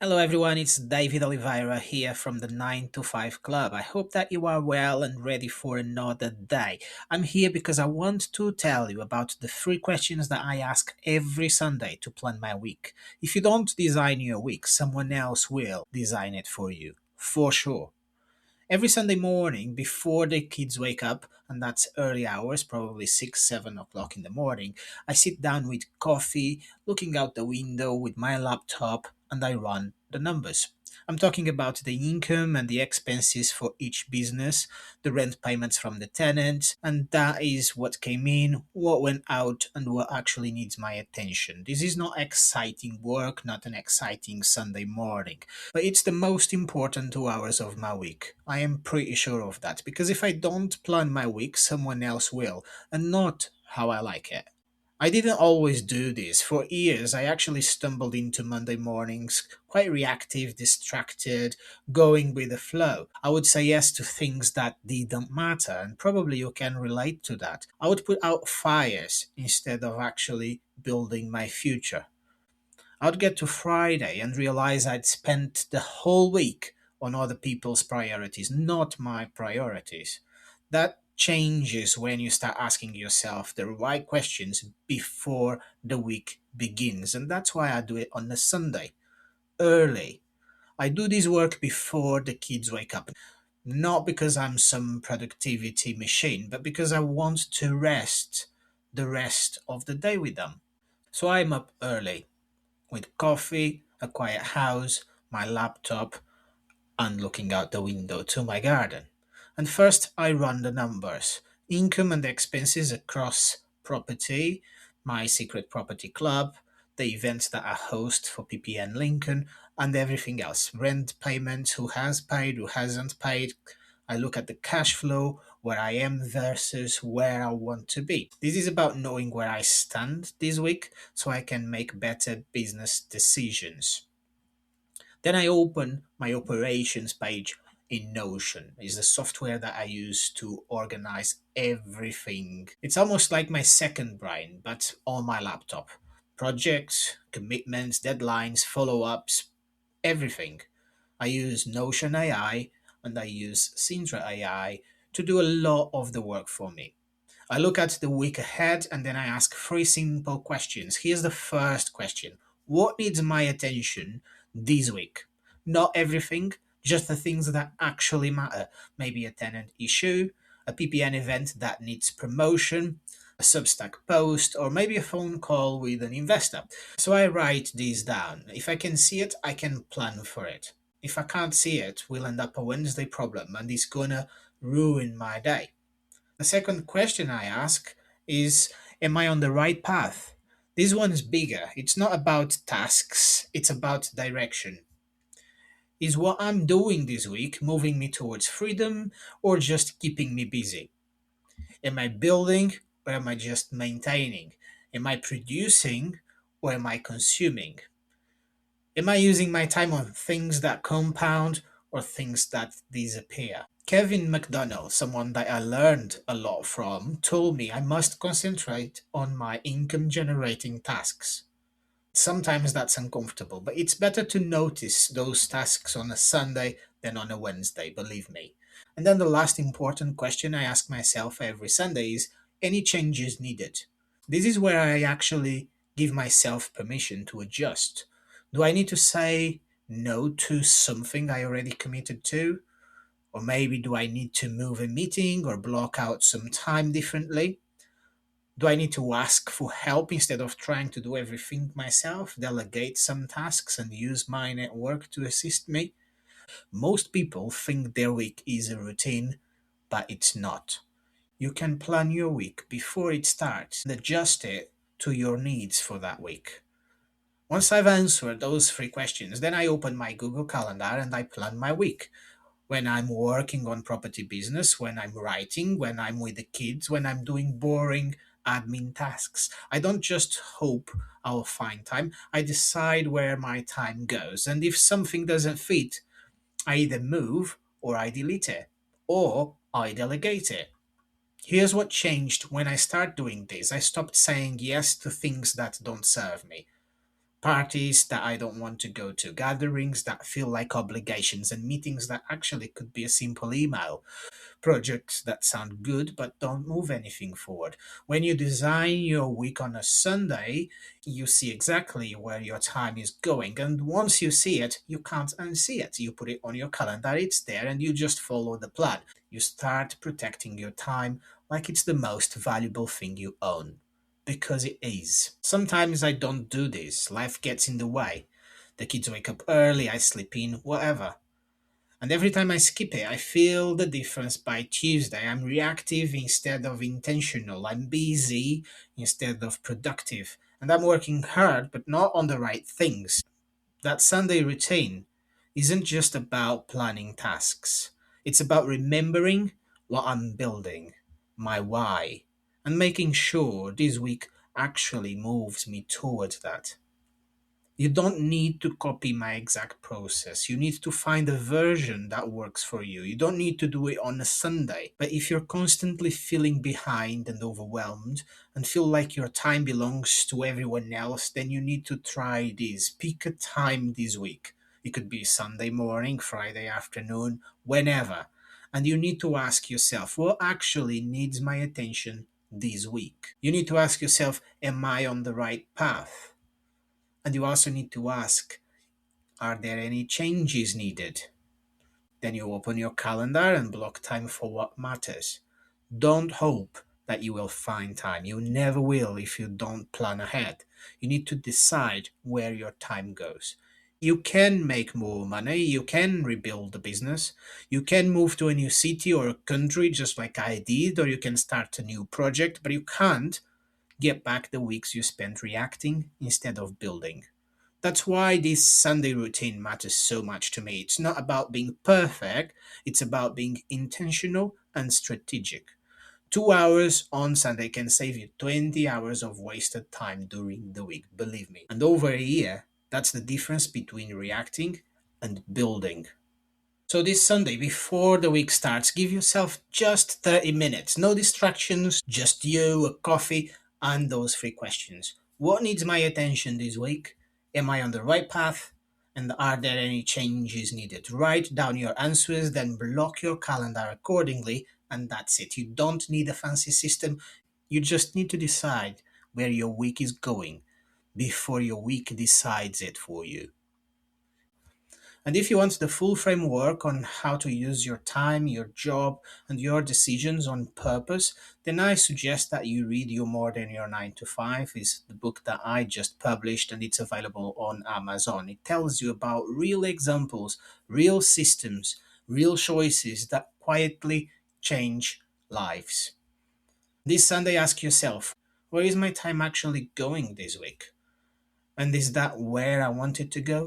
Hello everyone, it's David Oliveira here from the 9 to 5 Club. I hope that you are well and ready for another day. I'm here because I want to tell you about the three questions that I ask every Sunday to plan my week. If you don't design your week, someone else will design it for you, for sure. Every Sunday morning before the kids wake up, and that's early hours, probably 6, 7 o'clock in the morning, I sit down with coffee, looking out the window with my laptop, and I run the numbers. I'm talking about the income and the expenses for each business, the rent payments from the tenants, and that is what came in, what went out, and what actually needs my attention. This is not exciting work, not an exciting Sunday morning, but it's the most important 2 hours of my week. I am pretty sure of that because if I don't plan my week, someone else will, and not how I like it. I didn't always do this. For years, I actually stumbled into Monday mornings quite reactive, distracted, going with the flow. I would say yes to things that didn't matter, and probably you can relate to that. I would put out fires instead of actually building my future. I'd get to Friday and realize I'd spent the whole week on other people's priorities, not my priorities. That changes when you start asking yourself the right questions before the week begins. And that's why I do it on a Sunday, early. I do this work before the kids wake up. Not because I'm some productivity machine, but because I want to rest the rest of the day with them. So I'm up early with coffee, a quiet house, my laptop, and looking out the window to my garden. And first, I run the numbers income and expenses across property, my secret property club, the events that I host for PPN Lincoln, and everything else rent payments, who has paid, who hasn't paid. I look at the cash flow, where I am versus where I want to be. This is about knowing where I stand this week so I can make better business decisions. Then I open my operations page in Notion. It's the software that I use to organize everything. It's almost like my second brain, but on my laptop. Projects, commitments, deadlines, follow ups, everything. I use Notion AI and I use Syndra AI to do a lot of the work for me. I look at the week ahead and then I ask three simple questions. Here's the first question: what needs my attention this week? Not everything, just the things that actually matter. Maybe a tenant issue, a PPN event that needs promotion, a Substack post, or maybe a phone call with an investor. So I write these down. If I can see it, I can plan for it. If I can't see it, we'll end up a Wednesday problem and it's gonna ruin my day. The second question I ask is: am I on the right path? This one is bigger. It's not about tasks, it's about direction. Is what I'm doing this week moving me towards freedom or just keeping me busy? Am I building or am I just maintaining? Am I producing or am I consuming? Am I using my time on things that compound or things that disappear? Kevin McDonnell, someone that I learned a lot from, told me I must concentrate on my income generating tasks. Sometimes that's uncomfortable, but it's better to notice those tasks on a Sunday than on a Wednesday, believe me. And then the last important question I ask myself every Sunday is: any changes needed? This is where I actually give myself permission to adjust. Do I need to say no to something I already committed to? Or maybe do I need to move a meeting or block out some time differently? Do I need to ask for help instead of trying to do everything myself, delegate some tasks and use my network to assist me? Most people think their week is a routine, but it's not. You can plan your week before it starts and adjust it to your needs for that week. Once I've answered those three questions, then I open my Google Calendar and I plan my week. When I'm working on property business, when I'm writing, when I'm with the kids, when I'm doing boring admin tasks. I don't just hope I'll find time. I decide where my time goes. And if something doesn't fit, I either move or I delete it or I delegate it. Here's what changed when I started doing this. I stopped saying yes to things that don't serve me. Parties that I don't want to go to, gatherings that feel like obligations, and meetings that actually could be a simple email. Projects that sound good but don't move anything forward. When you design your week on a Sunday, you see exactly where your time is going. And once you see it, you can't unsee it. You put it on your calendar, it's there, and you just follow the plan. You start protecting your time like it's the most valuable thing you own. Because it is. Sometimes I don't do this. Life gets in the way. The kids wake up early, I sleep in, whatever. And every time I skip it, I feel the difference by Tuesday. I'm reactive instead of intentional. I'm busy instead of productive. And I'm working hard, but not on the right things. That Sunday routine isn't just about planning tasks, it's about remembering what I'm building, my why, and making sure this week actually moves me towards that. You don't need to copy my exact process. You need to find a version that works for you. You don't need to do it on a Sunday. But if you're constantly feeling behind and overwhelmed and feel like your time belongs to everyone else, then you need to try this. Pick a time this week. It could be Sunday morning, Friday afternoon, whenever. And you need to ask yourself, what actually needs my attention this week? You need to ask yourself, am I on the right path? And you also need to ask, are there any changes needed? Then you open your calendar and block time for what matters. Don't hope that you will find time. You never will if you don't plan ahead. You need to decide where your time goes. You can make more money, you can rebuild the business, you can move to a new city or a country just like I did, or you can start a new project, but you can't get back the weeks you spent reacting instead of building. That's why this Sunday routine matters so much to me. It's not about being perfect, it's about being intentional and strategic. 2 hours on Sunday can save you 20 hours of wasted time during the week, believe me. And over a year, that's the difference between reacting and building. So this Sunday, before the week starts, give yourself just 30 minutes. No distractions, just you, a coffee, and those three questions. What needs my attention this week? Am I on the right path? And are there any changes needed? Write down your answers, then block your calendar accordingly, and that's it. You don't need a fancy system. You just need to decide where your week is going before your week decides it for you. And if you want the full framework on how to use your time, your job, and your decisions on purpose, then I suggest that you read You More Than Your 9 to 5 is the book that I just published and it's available on Amazon. It tells you about real examples, real systems, real choices that quietly change lives. This Sunday, ask yourself, where is my time actually going this week? And is that where I want it to go?